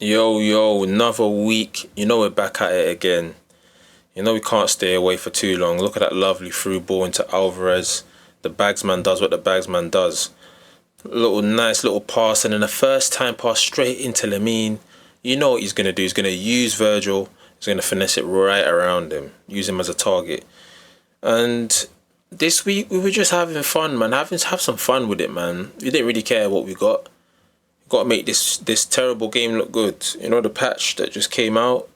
Yo, another week. We're back at it again. We can't stay away for too long. Look at that lovely through ball into Alvarez. The bagsman does what the bagsman does. Little nice little pass, and then the first time pass straight into Lamine. You know what he's gonna do? He's gonna use Virgil. He's gonna finesse it right around him, use him as a target. And this week we were just having fun, man. Have some fun with it, man. We didn't really care what we got. Got to make this terrible game look good. The patch that just came out,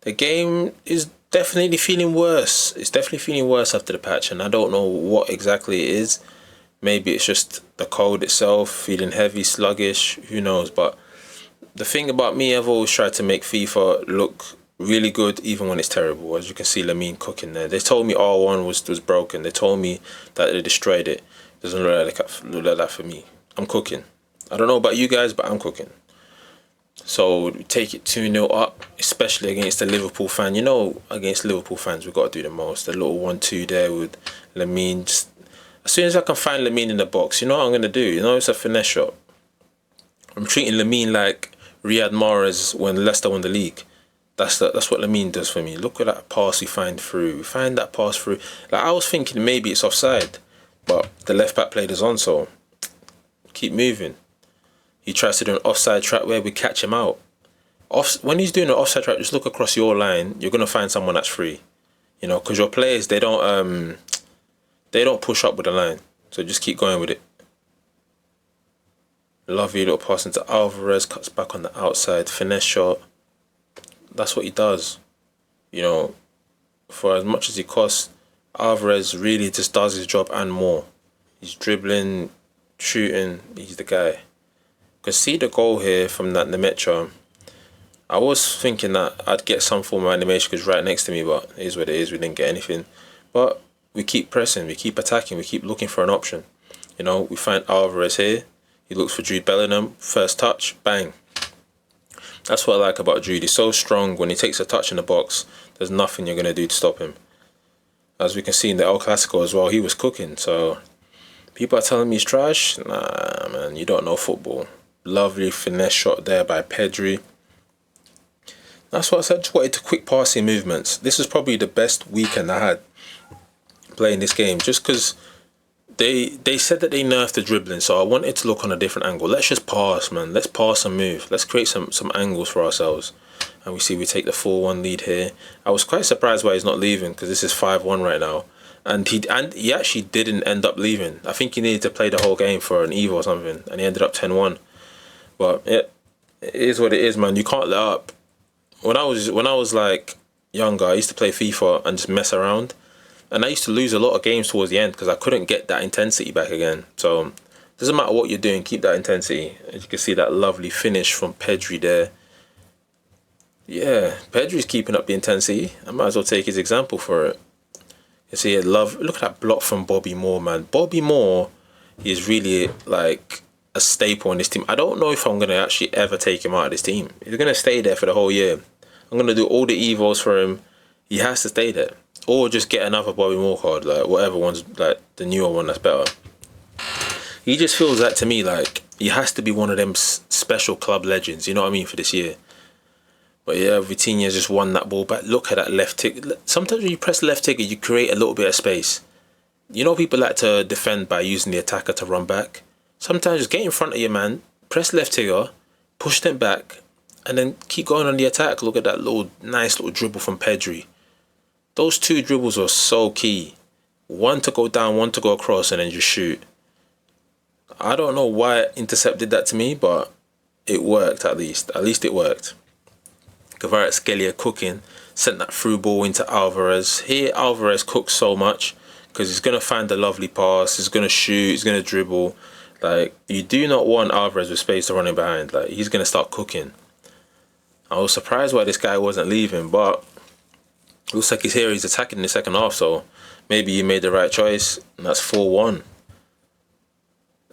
the game is definitely feeling worse. It's definitely feeling worse after the patch, and I don't know what exactly it is. Maybe it's just the code itself, feeling heavy, sluggish, who knows. But the thing about me, I've always tried to make FIFA look really good even when it's terrible. As you can see Lamine cooking there. They told me R1 was broken. They told me that they destroyed it. Doesn't look like that for me. I'm cooking. I don't know about you guys, but I'm cooking. So we take it 2-0 up, especially against the Liverpool fan. Against Liverpool fans, we've got to do the most. The little 1-2 there with Lamine. Just, as soon as I can find Lamine in the box, you know what I'm going to do? It's a finesse shot. I'm treating Lamine like Riyad Mahrez when Leicester won the league. That's what Lamine does for me. Look at that pass we find through. We find that pass through. I was thinking maybe it's offside, but the left back played us on, so keep moving. He tries to do an offside trap where we catch him out. When he's doing an offside trap, just look across your line. You're gonna find someone that's free. Because your players they don't push up with the line. So just keep going with it. Lovely little pass into Alvarez, cuts back on the outside, finesse shot. That's what he does. For as much as he costs, Alvarez really just does his job and more. He's dribbling, shooting. He's the guy. Could see the goal here from that Nemetra. I was thinking that I'd get some form of animation because right next to me, but it is what it is. We didn't get anything. But we keep pressing, we keep attacking, we keep looking for an option. We find Alvarez here. He looks for Jude Bellingham. First touch, bang. That's what I like about Jude. He's so strong. When he takes a touch in the box, there's nothing you're going to do to stop him. As we can see in the El Clasico as well, he was cooking. So people are telling me he's trash. Nah, man, you don't know football. Lovely finesse shot there by Pedri. That's what I said. Just wanted to quick passing movements. This is probably the best weekend I had playing this game. Just because they said that they nerfed the dribbling, so I wanted to look on a different angle. Let's just pass, man. Let's pass and move. Let's create some angles for ourselves. And we take the 4-1 lead here. I was quite surprised why he's not leaving because this is 5-1 right now. And he actually didn't end up leaving. I think he needed to play the whole game for an Evo or something, and he ended up 10-1. But it is what it is, man. You can't let up. When I was like younger, I used to play FIFA and just mess around, and I used to lose a lot of games towards the end because I couldn't get that intensity back again. So it doesn't matter what you're doing, keep that intensity. As you can see, that lovely finish from Pedri there. Yeah, Pedri's keeping up the intensity. I might as well take his example for it. You see, look at that block from Bobby Moore, man. Bobby Moore is really like a staple in this team. I don't know if I'm going to actually ever take him out of this team. He's going to stay there for the whole year. I'm going to do all the evos for him. He has to stay there. Or just get another Bobby Moore card, like whatever one's like the newer one that's better. He just feels that to me like he has to be one of them special club legends, you know what I mean, for this year. But yeah, Vitinha just won that ball back. Look at that left tick. Sometimes when you press left ticket, you create a little bit of space. People like to defend by using the attacker to run back. Sometimes just get in front of your man, press left trigger, push them back, and then keep going on the attack. Look at that nice little dribble from Pedri. Those two dribbles are so key. One to go down, one to go across, and then just shoot. I don't know why Intercept did that to me, but it worked at least. At least it worked. Kvaratskhelia cooking, sent that through ball into Alvarez. Here, Alvarez cooks so much because he's going to find the lovely pass, he's going to shoot, he's going to dribble. Like, you do not want Alvarez with space to running behind. Like, he's going to start cooking. I was surprised why this guy wasn't leaving, but looks like he's here. He's attacking in the second half, so maybe he made the right choice. And that's 4-1.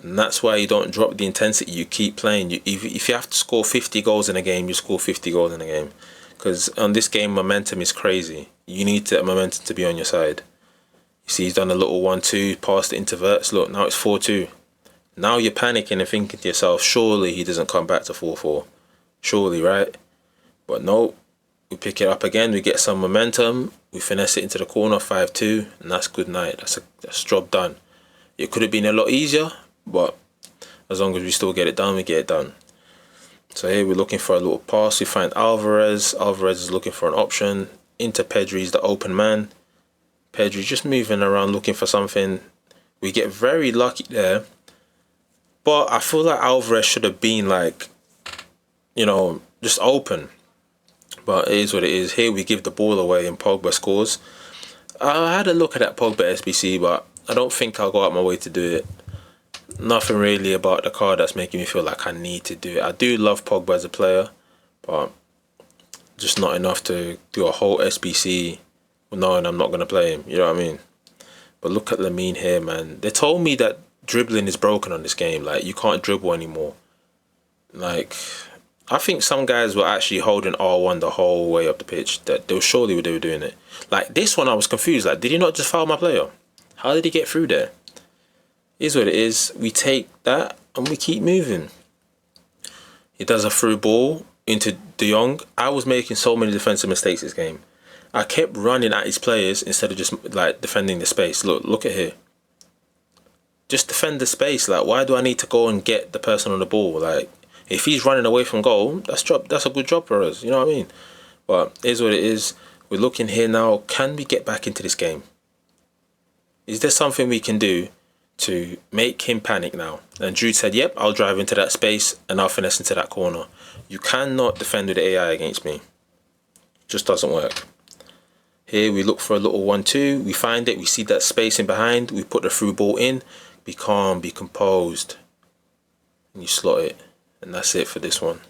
And that's why you don't drop the intensity. You keep playing. If you have to score 50 goals in a game, you score 50 goals in a game. Because on this game, momentum is crazy. You need that momentum to be on your side. You see, he's done a little 1-2, passed it into Verts. Look, now it's 4-2. Now you're panicking and thinking to yourself, surely he doesn't come back to 4-4. surely, right? But no, we pick it up again, we get some momentum, we finesse it into the corner, 5-2, and that's good night. That's job done. It could have been a lot easier, but as long as we still get it done, we get it done. So here we're looking for a little pass. We find Alvarez. Alvarez is looking for an option. Into Pedri's the open man. Pedri just moving around looking for something. We get very lucky there. But I feel like Alvarez should have been like, just open. But it is what it is. Here we give the ball away and Pogba scores. I had a look at that Pogba SBC, but I don't think I'll go out my way to do it. Nothing really about the card that's making me feel like I need to do it. I do love Pogba as a player, but just not enough to do a whole SBC knowing I'm not going to play him. You know what I mean? But look at Lamine here, man. They told me that dribbling is broken on this game. Like, you can't dribble anymore. Like, I think some guys were actually holding R1 the whole way up the pitch. That they were surely they were doing it. Like, this one I was confused. Like, did he not just foul my player? How did he get through there? Is what it is. We take that and we keep moving. He does a through ball into De Jong. I was making so many defensive mistakes this game. I kept running at his players instead of just like defending the space. Look at here. Just defend the space. Like, why do I need to go and get the person on the ball? Like, if he's running away from goal, that's a good job for us. You know what I mean? But it is what it is. We're looking here now. Can we get back into this game? Is there something we can do to make him panic now? And Jude said, yep, I'll drive into that space and I'll finesse into that corner. You cannot defend with AI against me. Just doesn't work. Here we look for a little 1-2. We find it. We see that space in behind. We put the through ball in. Be calm, be composed. And you slot it. And that's it for this one.